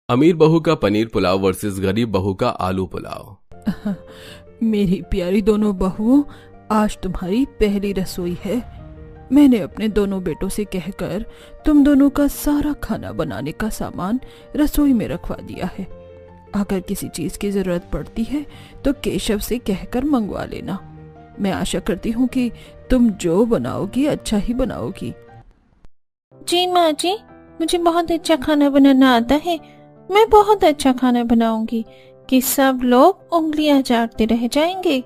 अमीर बहू का पनीर पुलाव वर्सेस गरीब बहू का आलू पुलाव। मेरी प्यारी दोनों बहुओं, आज तुम्हारी पहली रसोई है। मैंने अपने दोनों बेटों से कहकर तुम दोनों का सारा खाना बनाने का सामान रसोई में रखवा दिया है। अगर किसी चीज की जरूरत पड़ती है तो केशव से कहकर मंगवा लेना। मैं आशा करती हूँ कि तुम जो बनाओगी अच्छा ही बनाओगी। जी माँ जी, मुझे बहुत अच्छा खाना बनाना आता है। मैं बहुत अच्छा खाना बनाऊंगी कि सब लोग उंगलियां चाटते रह जाएंगे।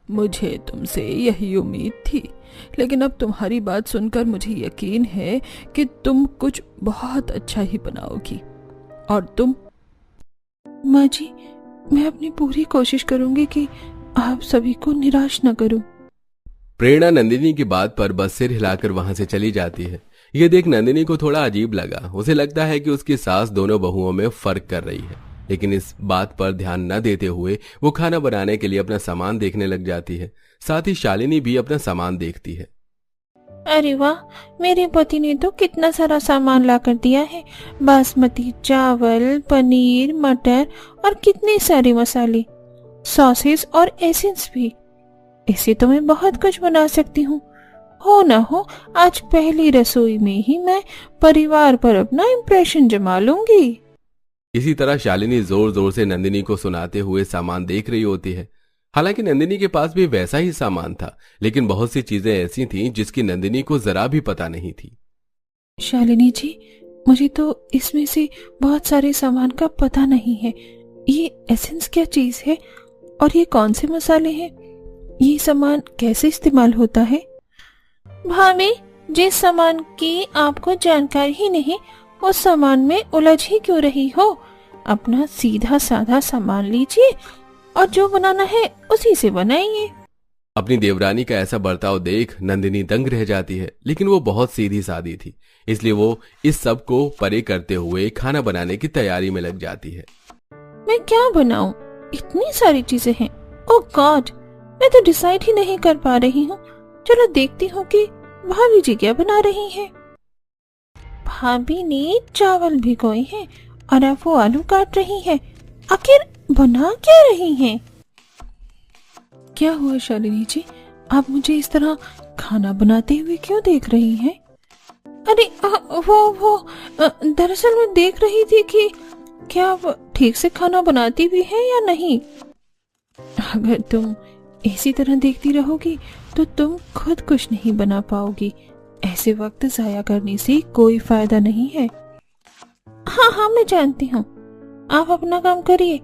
मुझे तुमसे यही उम्मीद थी, लेकिन अब तुम्हारी बात सुनकर मुझे यकीन है कि तुम कुछ बहुत अच्छा ही बनाओगी। और तुम? माँ जी, मैं अपनी पूरी कोशिश करूंगी कि आप सभी को निराश न करूं। प्रेरणा नंदिनी की बात पर बस सिर हिलाकर वहां से चली जाती है। ये देख नंदिनी को थोड़ा अजीब लगा। उसे लगता है कि उसकी सास दोनों बहुओं में फर्क कर रही है, लेकिन इस बात पर ध्यान न देते हुए वो खाना बनाने के लिए अपना सामान देखने लग जाती है। साथ ही शालिनी भी अपना सामान देखती है। अरे वाह, मेरे पति ने तो कितना सारा सामान ला कर दिया है। बासमती चावल, पनीर, मटर और कितने सारे मसाले, सॉसेस और एसेंस भी। इसे तो मैं बहुत कुछ बना सकती हूँ। हो ना हो, आज पहली रसोई में ही मैं परिवार पर अपना इम्प्रेशन जमा लूंगी। इसी तरह शालिनी जोर जोर से नंदिनी को सुनाते हुए सामान देख रही होती है। हालांकि नंदिनी के पास भी वैसा ही सामान था, लेकिन बहुत सी चीजें ऐसी थीं जिसकी नंदिनी को जरा भी पता नहीं थी। शालिनी जी, मुझे तो इसमें से बहुत सारे सामान का पता नहीं है। ये एसेंस क्या चीज है और ये कौन से मसाले हैं? ये सामान कैसे इस्तेमाल होता है? भाभी, जिस सामान की आपको जानकारी ही नहीं, उस सामान में उलझ ही क्यों रही हो? अपना सीधा साधा सामान लीजिए और जो बनाना है उसी से बनाइए। अपनी देवरानी का ऐसा बर्ताव देख नंदिनी दंग रह जाती है, लेकिन वो बहुत सीधी सादी थी, इसलिए वो इस सब को परे करते हुए खाना बनाने की तैयारी में लग जाती है। मैं क्या बनाऊं? इतनी सारी चीजें हैं। ओह गॉड, मैं तो डिसाइड ही नहीं कर पा रही हूँ। चलो देखती हूँ कि भाभी जी क्या बना रही हैं। भाभी ने चावल भिगोए हैं और अब वो आलू काट रही हैं। आखिर बना क्या रही हैं? क्या हुआ शालिनी जी, आप मुझे इस तरह खाना बनाते हुए क्यों देख रही हैं? अरे दरअसल मैं देख रही थी कि क्या आप ठीक से खाना बनाती भी हैं या नहीं। अगर तुम इसी तरह देखती रहोगी तो तुम खुद कुछ नहीं बना पाओगी। ऐसे वक्त जाया करने से कोई फायदा नहीं है। हाँ, मैं जानती हूँ। आप अपना काम करिए।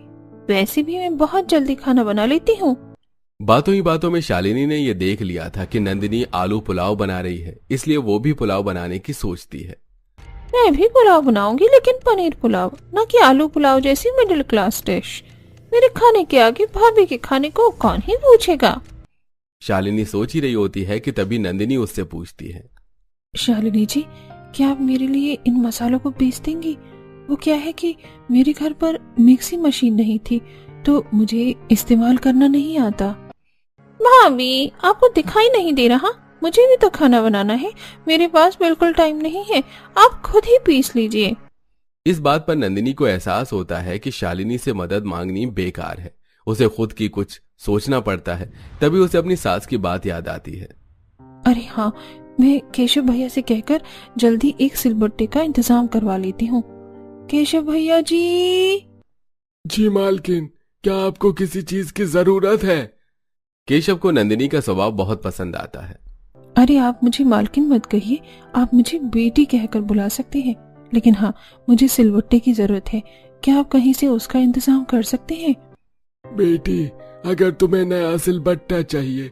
वैसे भी मैं बहुत जल्दी खाना बना लेती हूँ। बातों ही बातों में शालिनी ने यह देख लिया था कि नंदिनी आलू पुलाव बना रही है, इसलिए वो भी पुलाव बनाने की सोचती है। मैं भी पुलाव बनाऊंगी, लेकिन पनीर पुलाव, न कि आलू पुलाव जैसी मिडिल क्लास डिश। मेरे खाने के आगे भाभी के खाने को कौन ही पूछेगा। शालिनी सोच ही रही होती है कि तभी नंदिनी उससे पूछती है, शालिनी जी, क्या आप मेरे लिए इन मसालों को पीस देंगी? वो क्या है कि मेरे घर पर मिक्सी मशीन नहीं थी, तो मुझे इस्तेमाल करना नहीं आता। भाभी, आपको दिखाई नहीं दे रहा? मुझे भी तो खाना बनाना है। मेरे पास बिल्कुल टाइम नहीं है। आप खुद ही पीस लीजिए। इस बात पर नंदिनी को एहसास होता है कि शालिनी से मदद मांगनी बेकार है। उसे खुद की कुछ सोचना पड़ता है। तभी उसे अपनी सास की बात याद आती है। अरे हाँ, मैं केशव भैया से कहकर जल्दी एक सिलबट्टे का इंतजाम करवा लेती हूँ। केशव भैया जी। जी मालकिन, क्या आपको किसी चीज की जरूरत है? केशव को नंदिनी का स्वभाव बहुत पसंद आता है। अरे आप मुझे मालकिन मत कहिए, आप मुझे बेटी कहकर बुला सकते हैं। लेकिन हाँ, मुझे सिलबट्टे की जरूरत है। क्या आप कहीं से उसका इंतजाम कर सकते हैं? बेटी, अगर तुम्हें नया सिलबट्टा चाहिए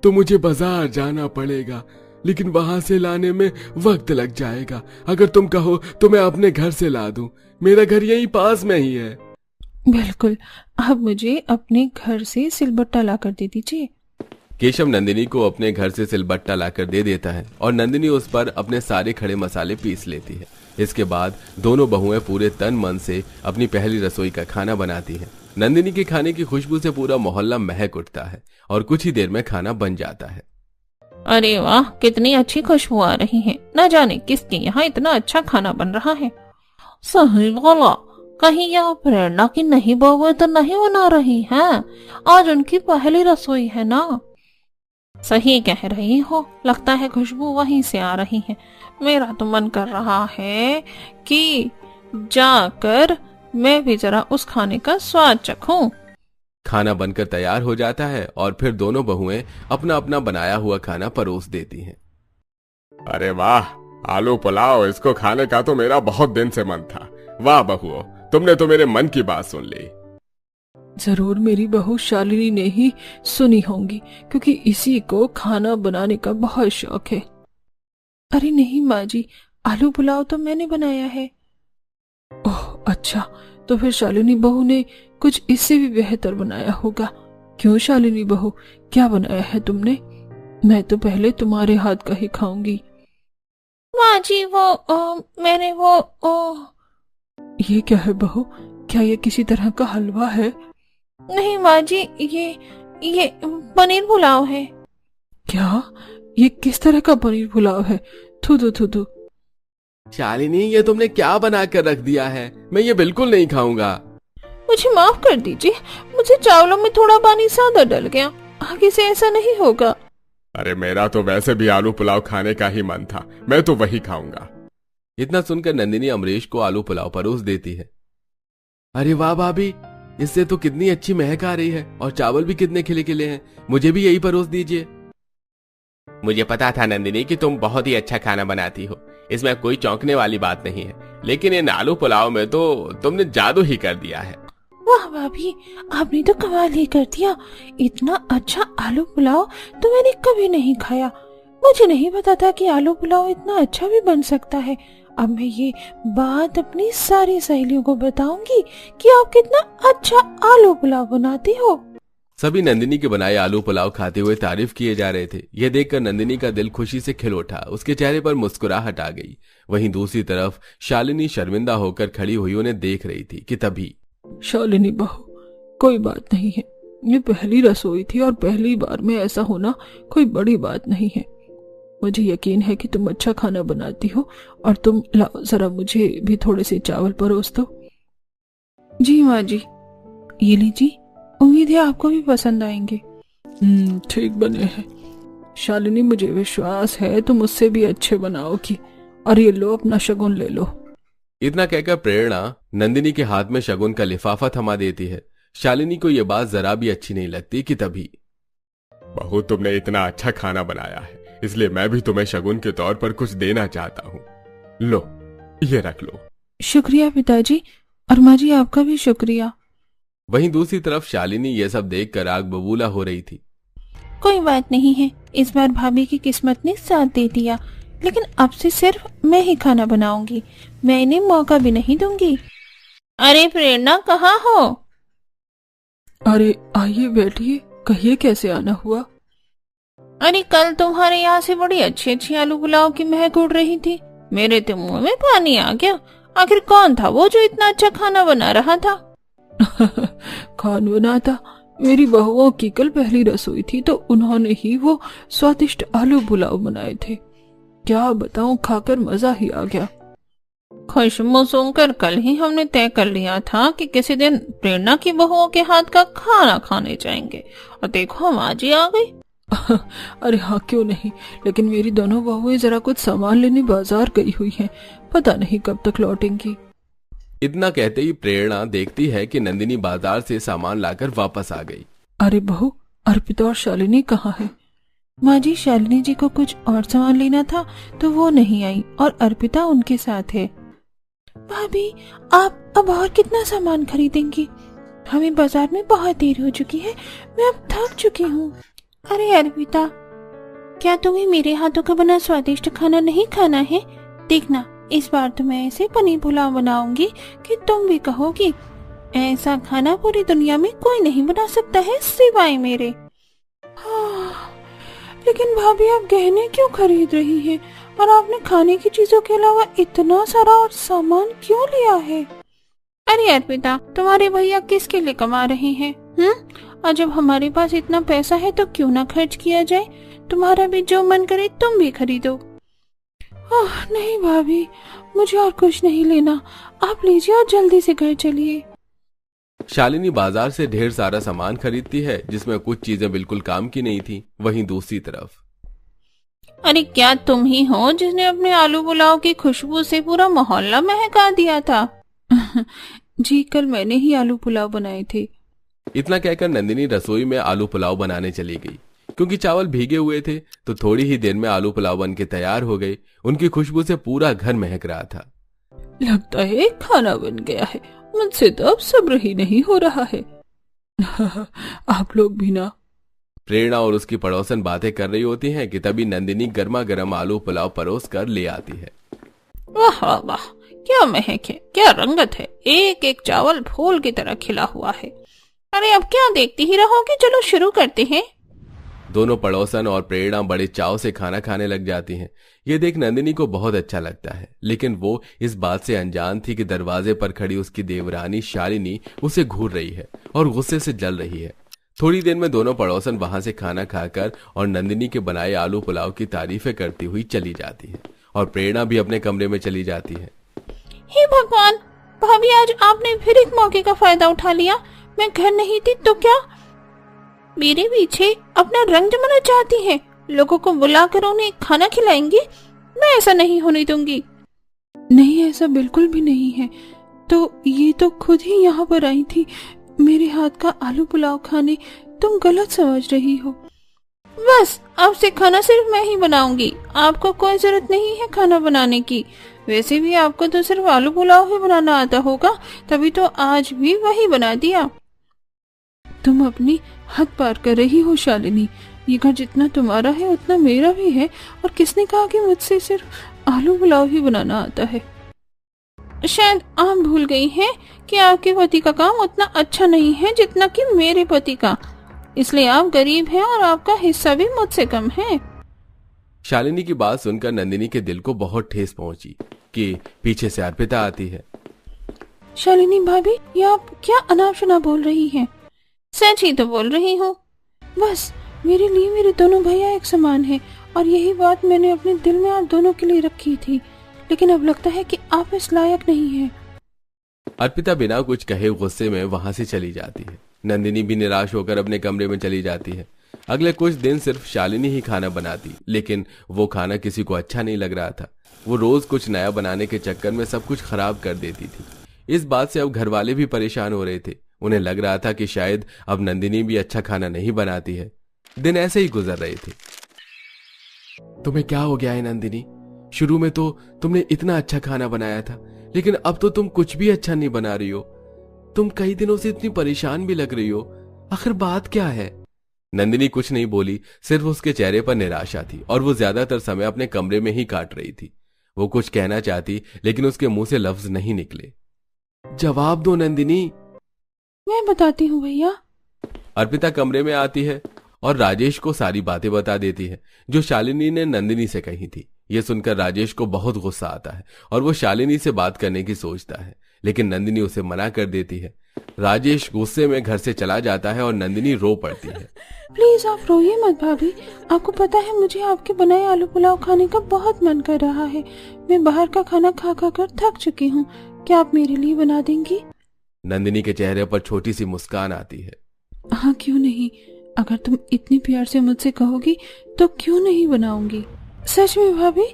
तो मुझे बाजार जाना पड़ेगा, लेकिन वहां से लाने में वक्त लग जाएगा। अगर तुम कहो तो मैं अपने घर से ला दूं। मेरा घर यहीं पास में ही है। बिल्कुल, आप मुझे अपने घर से सिलबट्टा ला कर दे दीजिए। केशव नंदिनी को अपने घर से सिलबट्टा लाकर दे देता है और नंदिनी उस पर अपने सारे खड़े मसाले पीस लेती है। इसके बाद दोनों बहुएं पूरे तन मन से अपनी पहली रसोई का खाना बनाती हैं। नंदिनी के खाने की खुशबू से पूरा मोहल्ला महक उठता है और कुछ ही देर में खाना बन जाता है। अरे वाह, कितनी अच्छी खुशबू आ रही है। न जाने किसके यहाँ इतना अच्छा खाना बन रहा है। सही बोला, कहीं यह प्रेरणा की नहीं बहू तो नहीं बना रही हैं? आज उनकी पहली रसोई है ना। सही कह रही हो, लगता है खुशबू वहीं से आ रही है। मेरा तो मन कर रहा है कि जाकर मैं भी जरा उस खाने का स्वाद चखूं। खाना बनकर तैयार हो जाता है और फिर दोनों बहुएं अपना अपना बनाया हुआ खाना परोस देती हैं। अरे वाह, आलू पुलाव, इसको खाने का तो मेरा बहुत दिन से मन था। वाह बहुओं, तुमने तो मेरे मन की बात सुन ली। जरूर मेरी बहू शालिनी ने ही सुनी होंगी, क्योंकि इसी को खाना बनाने का बहुत शौक है। अरे नहीं माँ जी, आलू पुलाव तो मैंने बनाया है। ओह अच्छा, तो फिर शालिनी बहू ने कुछ इससे भी बेहतर बनाया होगा। क्यों शालिनी बहू, क्या बनाया है तुमने? मैं तो पहले तुम्हारे हाथ का ही खाऊंगी। माँ जी मैंने ये क्या है बहू, क्या ये किसी तरह का हलवा है? नहीं माँ जी, ये पनीर पुलाव है। क्या? ये किस तरह का पनीर पुलाव है? थू थू थू थू। शालिनी, ये तुमने क्या बना कर रख दिया है? मैं ये बिल्कुल नहीं खाऊंगा। मुझे माफ कर दीजिए, मुझे चावलों में थोड़ा पानी ज्यादा डल गया, आगे से ऐसा नहीं होगा। अरे मेरा तो वैसे भी आलू पुलाव खाने का ही मन था, मैं तो वही खाऊंगा। इतना सुनकर नंदिनी अमरीश को आलू पुलाव परोस देती है। अरे वाह भाभी, इससे तो कितनी अच्छी महक आ रही है और चावल भी कितने खिले खिले हैं। मुझे भी यही परोस दीजिए। मुझे पता था नंदिनी कि तुम बहुत ही अच्छा खाना बनाती हो, इसमें कोई चौंकने वाली बात नहीं है, लेकिन इन आलू पुलाव में तो तुमने जादू ही कर दिया है। वाह भाभी, आपने तो कमाल ही कर दिया। इतना अच्छा आलू पुलाव तो मैंने कभी नहीं खाया। मुझे नहीं पता था कि आलू पुलाव इतना अच्छा भी बन सकता है। अब मैं ये बात अपनी सारी सहेलियों को बताऊंगी कि आप कितना अच्छा आलू पुलाव बनाती हो। सभी नंदिनी के बनाए आलू पुलाव खाते हुए तारीफ किए जा रहे थे। यह देखकर नंदिनी का दिल खुशी से खिल उठा, उसके चेहरे पर मुस्कुराहट आ गई। वहीं दूसरी तरफ शालिनी शर्मिंदा होकर खड़ी हुई उन्हें देख रही थी कि तभी शालिनी बहू, कोई बात नहीं है, ये पहली रसोई थी और पहली बार में ऐसा होना कोई बड़ी बात नहीं है। मुझे यकीन है कि तुम अच्छा खाना बनाती हो, और तुम लाओ जरा मुझे भी थोड़े से चावल परोस दो। जी माँ जी। ये लीजिए, उम्मीद है आपको भी पसंद आएंगे। ठीक बने हैं शालिनी, मुझे विश्वास है तुम मुझसे भी अच्छे बनाओगी। और ये लो, अपना शगुन ले लो। इतना कहकर प्रेरणा नंदिनी के हाथ में शगुन का लिफाफा थमा देती है। शालिनी को यह बात जरा भी अच्छी नहीं लगती कि तभी बहू, तुमने इतना अच्छा खाना बनाया है, इसलिए मैं भी तुम्हें शगुन के तौर पर कुछ देना चाहता हूँ। लो, ये रख लो। शुक्रिया पिताजी, और माँ जी आपका भी शुक्रिया। वहीं दूसरी तरफ शालिनी ये सब देखकर आग बबूला हो रही थी। कोई बात नहीं है, इस बार भाभी की किस्मत ने साथ दे दिया, लेकिन अब से सिर्फ मैं ही खाना बनाऊंगी, मैं इन्हें मौका भी नहीं दूंगी। अरे प्रेरणा, कहाँ हो? अरे आइए बैठिए, कहिए कैसे आना हुआ? अरे कल तुम्हारे यहाँ से बड़ी अच्छी अच्छी आलू पुलाव की महक उड़ रही थी, मेरे तो मुंह में पानी आ गया। आखिर कौन था वो जो इतना अच्छा खाना बना रहा था? कौन बनाता? मेरी बहुओं की कल पहली रसोई थी, तो उन्होंने ही वो स्वादिष्ट आलू पुलाव बनाए थे। क्या बताऊं, खाकर मजा ही आ गया। खुशबू सुनकर कल ही हमने तय कर लिया था कि किसी दिन प्रेरणा की बहुओं के हाथ का खाना खाने जाएंगे, और देखो हम आज ही आ गई। अरे हाँ, क्यों नहीं, लेकिन मेरी दोनों बहुएं जरा कुछ सामान लेने बाजार गई हुई हैं, पता नहीं कब तक लौटेंगी। इतना कहते ही प्रेरणा देखती है कि नंदिनी बाजार से सामान लाकर वापस आ गई। अरे बहू, अर्पिता और शालिनी कहाँ है? माँ जी, शालिनी जी को कुछ और सामान लेना था तो वो नहीं आई, और अर्पिता उनके साथ है। भाभी, आप अब और कितना सामान खरीदेंगी? हमें बाजार में बहुत देर हो चुकी है, मैं अब थक चुकी हूँ। अरे अर्पिता, क्या तुम्हें मेरे हाथों का बना स्वादिष्ट खाना नहीं खाना है? देखना, इस बार तो मैं ऐसे पनीर पुलाव बनाऊंगी कि तुम भी कहोगी ऐसा खाना पूरी दुनिया में कोई नहीं बना सकता है सिवाय मेरे। लेकिन भाभी, आप गहने क्यों खरीद रही हैं? और आपने खाने की चीजों के अलावा इतना सारा और सामान क्यों लिया है? अरे अर्पिता, तुम्हारे भैया किसके लिए कमा रहे हैं? और जब हमारे पास इतना पैसा है तो क्यों ना खर्च किया जाए? तुम्हारा भी जो मन करे तुम भी खरीदो। नहीं भाभी, मुझे और कुछ नहीं लेना, आप लीजिए और जल्दी से घर चलिए। शालिनी बाजार से ढेर सारा सामान खरीदती है जिसमें कुछ चीजें बिल्कुल काम की नहीं थी। वहीं दूसरी तरफ, अरे क्या तुम ही हो जिसने अपने आलू पुलाव की खुशबू से पूरा मोहल्ला महका दिया था? जी कल मैंने ही आलू पुलाव बनाए थे। इतना कहकर नंदिनी रसोई में आलू पुलाव बनाने चली गई। क्योंकि चावल भीगे हुए थे तो थोड़ी ही देर में आलू पुलाव बन के तैयार हो गए। उनकी खुशबू से पूरा घर महक रहा था। लगता है खाना बन गया है, मुझसे तो अब सब्र ही नहीं हो रहा है। आप लोग भी ना। प्रेरणा और उसकी पड़ोसन बातें कर रही होती हैं कि तभी नंदिनी गर्मा गर्म आलू पुलाव परोस कर ले आती है। वाह वाह, क्या महक है, क्या रंगत है, एक एक चावल फूल की तरह खिला हुआ है। अरे अब क्या देखती ही रहोगे, चलो शुरू करते हैं। दोनों पड़ोसन और प्रेरणा बड़े चाव से खाना खाने लग जाती हैं। ये देख नंदिनी को बहुत अच्छा लगता है, लेकिन वो इस बात से अनजान थी कि दरवाजे पर खड़ी उसकी देवरानी शालिनी उसे घूर रही है और गुस्से से जल रही है। थोड़ी देर में दोनों पड़ोसन वहां से खाना खाकर और नंदिनी के बनाए आलू पुलाव की तारीफें करती हुई चली जाती है और प्रेरणा भी अपने कमरे में चली जाती है। हे भगवान, भाभी आज आपने फिर एक मौके का फायदा उठा लिया। मैं घर नहीं थी तो क्या मेरे पीछे अपना रंग जमाना चाहती है? लोगों को बुलाकर उन्हें खाना खिलाएंगी? मैं ऐसा नहीं होने दूंगी। नहीं, ऐसा बिल्कुल भी नहीं है। तो ये तो खुद ही यहाँ पर आई थी मेरे हाथ का आलू पुलाव खाने। तुम गलत समझ रही हो। बस अब से खाना सिर्फ मैं ही बनाऊंगी, आपको कोई जरूरत नहीं है खाना बनाने की। वैसे भी आपको तो सिर्फ आलू पुलाव ही बनाना आता होगा, तभी तो आज भी वही बना दिया। तुम अपनी हद पार कर रही हो शालिनी। ये घर जितना तुम्हारा है उतना मेरा भी है। और किसने कहा कि मुझसे सिर्फ आलू पुलाव ही बनाना आता है? शायद आप भूल गई हैं कि आपके पति का काम उतना अच्छा नहीं है जितना कि मेरे पति का, इसलिए आप गरीब हैं और आपका हिस्सा भी मुझसे कम है। शालिनी की बात सुनकर नंदिनी के दिल को बहुत ठेस पहुंची कि पीछे से अर्पिता आती है। शालिनी भाभी, ये आप क्या अनाप शनाप बोल रही हैं? सच ही तो बोल रही हूँ। बस मेरे लिए मेरे दोनों भैया एक समान हैं और यही बात मैंने अपने दिल में आप दोनों के लिए रखी थी, लेकिन अब लगता है कि आप इस लायक नहीं हैं। अर्पिता बिना कुछ कहे गुस्से में वहां से चली जाती है। नंदिनी भी निराश होकर अपने कमरे में चली जाती है। अगले कुछ दिन सिर्फ शालिनी ही खाना बनाती, लेकिन वो खाना किसी को अच्छा नहीं लग रहा था। वो रोज कुछ नया बनाने के चक्कर में सब कुछ खराब कर देती थी। इस बात से अब घर वाले भी परेशान हो रहे थे। उन्हें लग रहा था कि शायद अब नंदिनी भी अच्छा खाना नहीं बनाती है। दिन ऐसे ही गुजर रहे थे। तुम्हें क्या हो गया है नंदिनी? शुरू में तो तुमने इतना अच्छा खाना बनाया था, लेकिन अब तो तुम कुछ भी अच्छा नहीं बना रही हो। तुम कई दिनों से इतनी परेशान भी लग रही हो। आखिर बात क्या है? नंदिनी कुछ नहीं बोली, सिर्फ उसके चेहरे पर निराशा थी और वो ज्यादातर समय अपने कमरे में ही काट रही थी। वो कुछ कहना चाहती, लेकिन उसके मुंह से लफ्ज नहीं निकले। जवाब दो नंदिनी। मैं बताती हूँ भैया। अर्पिता कमरे में आती है और राजेश को सारी बातें बता देती है जो शालिनी ने नंदिनी से कही थी। यह सुनकर राजेश को बहुत गुस्सा आता है और वो शालिनी से बात करने की सोचता है, लेकिन नंदिनी उसे मना कर देती है। राजेश गुस्से में घर से चला जाता है और नंदिनी रो पड़ती है। प्लीज आप रोइए मत भाभी। आपको पता है मुझे आपके बनाए आलू पुलाव खाने का बहुत मन कर रहा है। मैं बाहर का खाना खा खा कर थक चुकी हूँ। क्या आप मेरे लिए बना देंगी? नंदिनी के चेहरे पर छोटी सी मुस्कान आती है। हाँ, क्यों नहीं। अगर तुम इतनी प्यार से मुझसे कहोगी तो क्यों नहीं बनाऊंगी। सच में भाभी,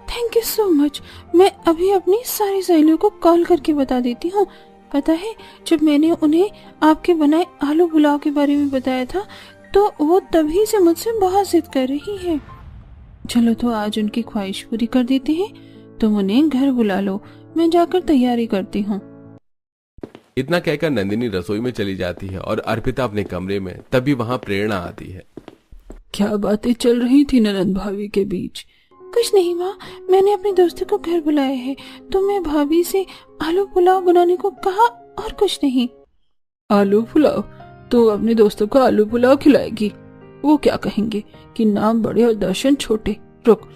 थैंक यू सो मच। मैं अभी अपनी सारी सहेलियों को कॉल करके बता देती हूँ। पता है, जब मैंने उन्हें आपके बनाए आलू पुलाव के बारे में बताया था तो वो तभी से मुझसे बहुत जिद कर रही है। चलो तो आज उनकी ख्वाहिश पूरी कर देते हैं। तुम उन्हें घर बुला लो, मैं जाकर तैयारी करती हूँ। इतना कहकर नंदिनी रसोई में चली जाती है और अर्पिता अपने कमरे में। तभी वहां प्रेरणा आती है। क्या बातें चल रही थी ननद भाभी के बीच? कुछ नहीं माँ, मैंने अपने दोस्तों को घर बुलाया है तो मैं भाभी से आलू पुलाव बनाने को कहा और कुछ नहीं। आलू पुलाव? तो अपने दोस्तों को आलू पुलाव खिलाएगी? वो क्या कहेंगे कि नाम बड़े और दर्शन छोटे। रुक,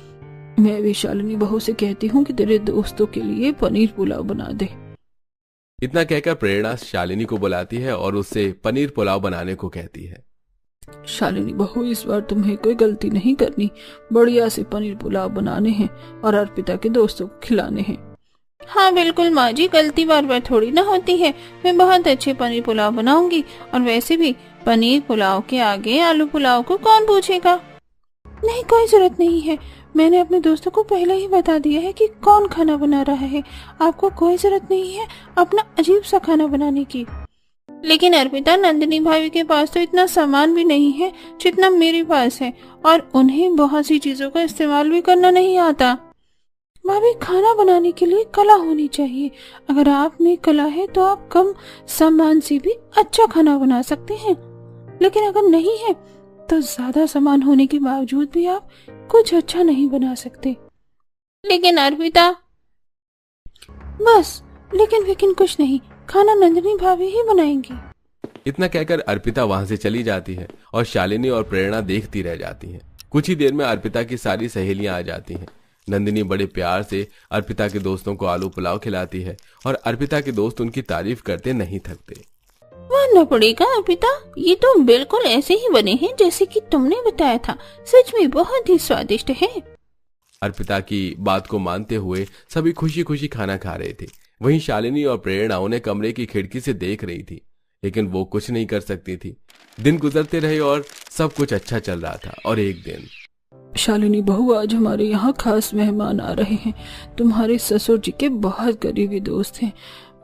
मैं भी शालिनी बहू से कहती हूँ कि तेरे दोस्तों के लिए पनीर पुलाव बना दे। इतना कहकर प्रेरणा शालिनी को बुलाती है और उससे पनीर पुलाव बनाने को कहती है। शालिनी बहू, इस बार तुम्हें कोई गलती नहीं करनी। बढ़िया से पनीर पुलाव बनाने हैं और अर्पिता के दोस्तों को खिलाने हैं। हाँ बिल्कुल माँ जी, गलती बार बार थोड़ी ना होती है। मैं बहुत अच्छे पनीर पुलाव बनाऊंगी, और वैसे भी पनीर पुलाव के आगे आलू पुलाव को कौन पूछेगा। नहीं, कोई जरूरत नहीं है। मैंने अपने दोस्तों को पहले ही बता दिया है कि कौन खाना बना रहा है। आपको कोई जरूरत नहीं है अपना अजीब सा खाना बनाने की। लेकिन अर्पिता, नंदिनी भाभी के पास तो इतना सामान भी नहीं है जितना मेरे पास है, और उन्हें बहुत सी चीजों का इस्तेमाल भी करना नहीं आता। भाभी, खाना बनाने के लिए कला होनी चाहिए। अगर आप में कला है तो आप कम सामान से भी अच्छा खाना बना सकते हैं, लेकिन अगर नहीं है तो ज्यादा सामान होने के बावजूद भी आप कुछ अच्छा नहीं बना सकते। लेकिन अर्पिता, बस लेकिन कुछ नहीं, खाना नंदिनी भाभी ही बनाएंगी। इतना कहकर अर्पिता वहां से चली जाती है और शालिनी और प्रेरणा देखती रह जाती हैं। कुछ ही देर में अर्पिता की सारी सहेलियां आ जाती हैं। नंदिनी बड़े प्यार से अर्पिता के दोस्तों को आलू पुलाव खिलाती है और अर्पिता के दोस्त उनकी तारीफ करते नहीं थकते। मानना पड़ेगा अर्पिता, ये तो बिल्कुल ऐसे ही बने हैं जैसे कि तुमने बताया था। सच में बहुत ही स्वादिष्ट है। अर्पिता की बात को मानते हुए सभी खुशी खुशी खाना खा रहे थे। वहीं शालिनी और प्रेरणा उन्हें कमरे की खिड़की से देख रही थी, लेकिन वो कुछ नहीं कर सकती थी। दिन गुजरते रहे और सब कुछ अच्छा चल रहा था। और एक दिन, शालिनी बहू, आज हमारे यहाँ खास मेहमान आ रहे हैं। तुम्हारे ससुर जी के बहुत करीबी दोस्त हैं।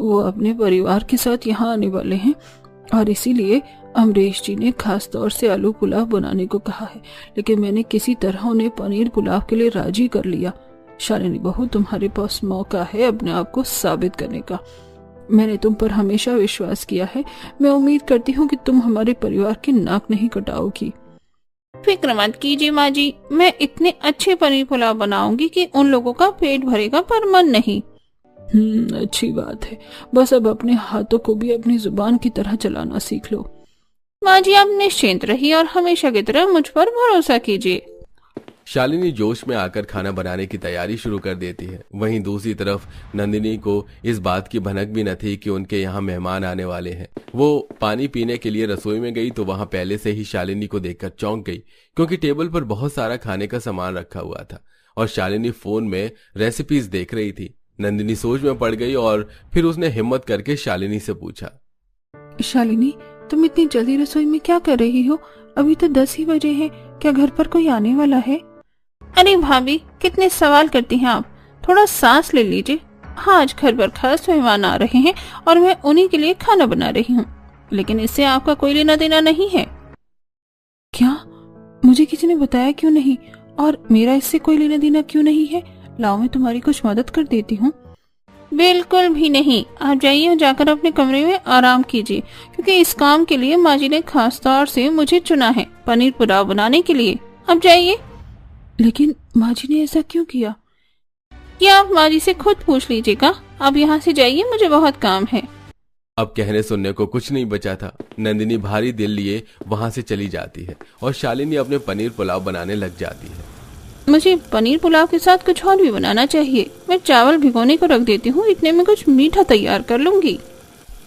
वो अपने परिवार के साथ यहाँ आने वाले हैं, और इसीलिए अमरीश जी ने खास तौर से आलू पुलाव बनाने को कहा है। लेकिन मैंने किसी तरह उन्हें पनीर पुलाव के लिए राजी कर लिया। शालिनी बहू, तुम्हारे पास मौका है अपने आप को साबित करने का। मैंने तुम पर हमेशा विश्वास किया है। मैं उम्मीद करती हूँ कि तुम हमारे परिवार की नाक नहीं कटाओगी। फिक्र मत कीजिए माँ जी, मैं इतने अच्छे पनीर पुलाव बनाऊंगी कि उन लोगों का पेट भरेगा पर मन नहीं। अच्छी बात है। बस अब अपने हाथों को भी अपनी जुबान की तरह चलाना सीख लो। माँ जी, आप निश्चिंत रहिए और हमेशा की तरह मुझ पर भरोसा कीजिए। शालिनी जोश में आकर खाना बनाने की तैयारी शुरू कर देती है। वहीं दूसरी तरफ नंदिनी को इस बात की भनक भी न थी कि उनके यहाँ मेहमान आने वाले हैं। वो पानी पीने के लिए रसोई में गई तो वहां पहले से ही शालिनी को देखकर चौंक गई, क्योंकि टेबल पर बहुत सारा खाने का सामान रखा हुआ था और शालिनी फोन में रेसिपीज देख रही थी। नंदिनी सोच में पड़ गई और फिर उसने हिम्मत करके शालिनी से पूछा, शालिनी, तुम इतनी जल्दी रसोई में क्या कर रही हो? अभी तो 10 ही बजे हैं। क्या घर पर कोई आने वाला है? अरे भाभी, कितने सवाल करती हैं आप। थोड़ा सांस ले लीजिए। हाँ, आज घर पर खास मेहमान आ रहे हैं और मैं उन्हीं के लिए खाना बना रही हूँ, लेकिन इससे आपका कोई लेना देना नहीं है। क्या? मुझे किसी ने बताया क्यों नहीं? और मेरा इससे कोई लेना देना क्यों नहीं है? लाओ, मैं तुम्हारी कुछ मदद कर देती हूँ। बिल्कुल भी नहीं। आप जाइए और जाकर अपने कमरे में आराम कीजिए, क्योंकि इस काम के लिए माँ जी ने खास तौर से मुझे चुना है, पनीर पुलाव बनाने के लिए। अब जाइए। लेकिन माँ जी ने ऐसा क्यों किया? ये आप माँ जी से खुद पूछ लीजिएगा। आप यहाँ से जाइए, मुझे बहुत काम है। अब कहने सुनने को कुछ नहीं बचा था। नंदिनी भारी दिल लिए वहां से चली जाती है और शालिनी अपने पनीर पुलाव बनाने लग जाती है। मुझे पनीर पुलाव के साथ कुछ और भी बनाना चाहिए। मैं चावल भिगोने को रख देती हूँ, इतने में कुछ मीठा तैयार कर लूंगी।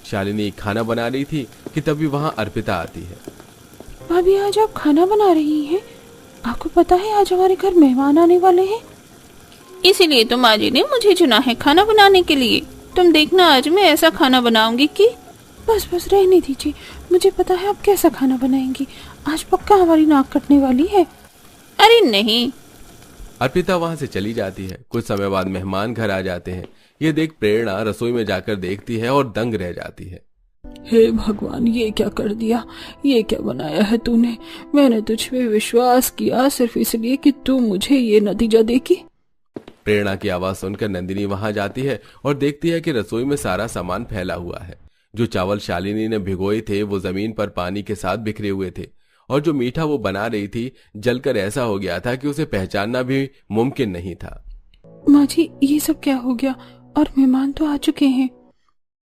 शालिनी खाना बना रही थी कि तभी वहाँ अर्पिता आती है। भाभी, आज आप खाना बना रही हैं? आपको पता है आज हमारे घर मेहमान आने वाले हैं, इसीलिए तो माँ जी ने मुझे चुना है खाना बनाने के लिए। तुम देखना, आज मैं ऐसा खाना बनाऊंगी कि बस रहने दीजिए। मुझे पता है आप कैसा खाना बनाएंगी। आज पक्का हमारी नाक कटने वाली है। अरे नहीं। अर्पिता वहां से चली जाती है। कुछ समय बाद मेहमान घर आ जाते हैं। ये देख प्रेरणा रसोई में जाकर देखती है और दंग रह जाती है। हे भगवान, ये क्या कर दिया? ये क्या बनाया है तूने? मैंने तुझ पे विश्वास किया सिर्फ इसलिए कि तू मुझे ये नतीजा देगी। प्रेरणा की आवाज सुनकर नंदिनी वहां जाती है और देखती है कि रसोई में सारा सामान फैला हुआ है। जो चावल शालिनी ने भिगोए थे वो जमीन पर पानी के साथ बिखरे हुए थे, और जो मीठा वो बना रही थी जलकर ऐसा हो गया था कि उसे पहचानना भी मुमकिन नहीं था। माँ जी, ये सब क्या हो गया? और मेहमान तो आ चुके हैं।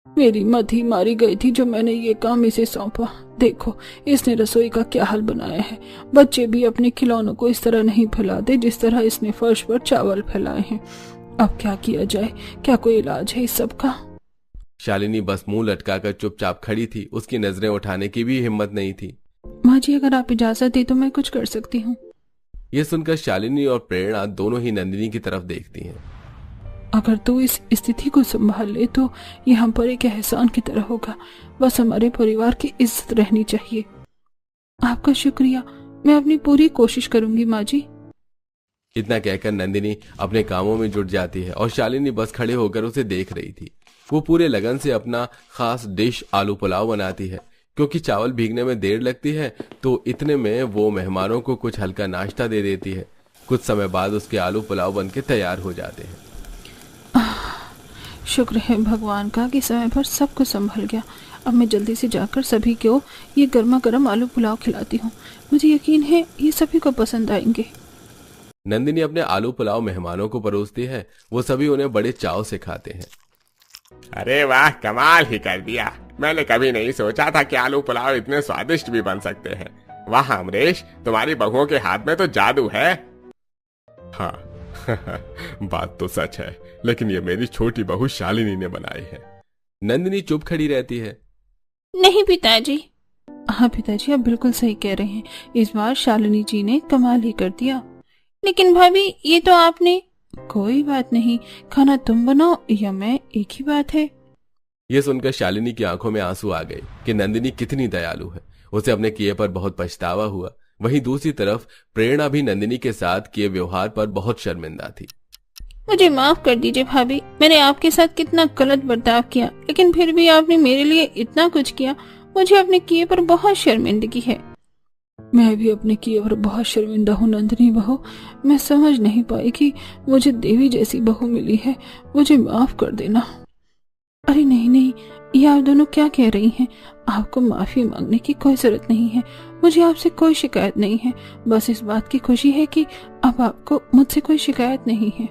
मेरी मत ही मारी गई थी जो मैंने ये काम इसे सौंपा। देखो, इसने रसोई का क्या हाल बनाया है। बच्चे भी अपने खिलौनों को इस तरह नहीं फैलाते जिस तरह इसने फर्श पर चावल फैलाए हैं। अब क्या किया जाए? क्या कोई इलाज है इस सब का? शालिनी बस मुंह लटकाकर चुपचाप खड़ी थी। उसकी नजरें उठाने की भी हिम्मत नहीं थी। माँ जी, अगर आप इजाजत दे तो मैं कुछ कर सकती हूँ। यह सुनकर शालिनी और प्रेरणा दोनों ही नंदिनी की तरफ देखती हैं। अगर तू इस स्थिति को संभाल ले तो ये हम पर एक एहसान की तरह होगा। बस हमारे परिवार की इज्जत रहनी चाहिए। आपका शुक्रिया, मैं अपनी पूरी कोशिश करूंगी माँ जी। इतना कहकर नंदिनी अपने कामों में जुट जाती है और शालिनी बस खड़े होकर उसे देख रही थी। वो पूरे लगन से अपना खास डिश आलू पुलाव बनाती है। क्योंकि चावल भीगने में देर लगती है तो इतने में वो मेहमानों को कुछ हल्का नाश्ता दे देती है। कुछ समय बाद उसके आलू पुलाव बनके तैयार हो जाते हैं। शुक्र है भगवान का कि समय पर सब कुछ संभल गया। अब मैं जल्दी से जाकर सभी को ये गर्मा गर्म आलू पुलाव खिलाती हूँ। मुझे यकीन है ये सभी को पसंद आएंगे। नंदिनी अपने आलू पुलाव मेहमानों को परोसती है। वो सभी उन्हें बड़े चाव से खाते हैं। अरे वाह, कमाल ही कर दिया। मैंने कभी नहीं सोचा था कि आलू पुलाव इतने स्वादिष्ट भी बन सकते हैं। वाह अमरीश, तुम्हारी बहुओं के हाथ में तो जादू है। हाँ बात तो सच है, लेकिन ये मेरी छोटी बहू शालिनी ने बनाई है। नंदिनी चुप खड़ी रहती है। नहीं पिताजी। हाँ पिताजी, आप बिल्कुल सही कह रहे हैं। इस बार शालिनी जी ने कमाल ही कर दिया। लेकिन भाभी, ये तो आपने। कोई बात नहीं, खाना तुम बनाओ या मैं, एक ही बात है। ये सुनकर शालिनी की आंखों में आंसू आ गए कि नंदिनी कितनी दयालु है। उसे अपने किए पर बहुत पछतावा हुआ। वहीं दूसरी तरफ प्रेरणा भी नंदिनी के साथ किए व्यवहार पर बहुत शर्मिंदा थी। मुझे माफ कर दीजिए भाभी, मैंने आपके साथ कितना गलत बर्ताव किया, लेकिन फिर भी आपने मेरे लिए इतना कुछ किया। मुझे अपने किए पर बहुत शर्मिंदगी है। मैं भी अपने किए पर बहुत शर्मिंदा हूँ नंदिनी बहू। मैं समझ नहीं पाई कि मुझे देवी जैसी बहू मिली है। मुझे माफ कर देना। अरे नहीं नहीं, ये आप दोनों क्या कह रही हैं? आपको माफी मांगने की कोई जरूरत नहीं है। मुझे आपसे कोई शिकायत नहीं है। बस इस बात की खुशी है कि अब आपको मुझसे कोई शिकायत नहीं है।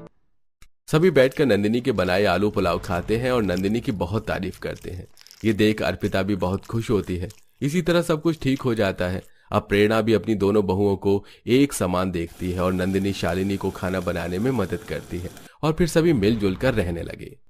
सभी बैठकर नंदिनी के बनाए आलू पुलाव खाते हैं और नंदिनी की बहुत तारीफ करते हैं। ये देख अर्पिता भी बहुत खुश होती है। इसी तरह सब कुछ ठीक हो जाता है। अब प्रेरणा भी अपनी दोनों बहुओं को एक समान देखती है और नंदिनी शालिनी को खाना बनाने में मदद करती है और फिर सभी मिलजुल कर रहने लगे।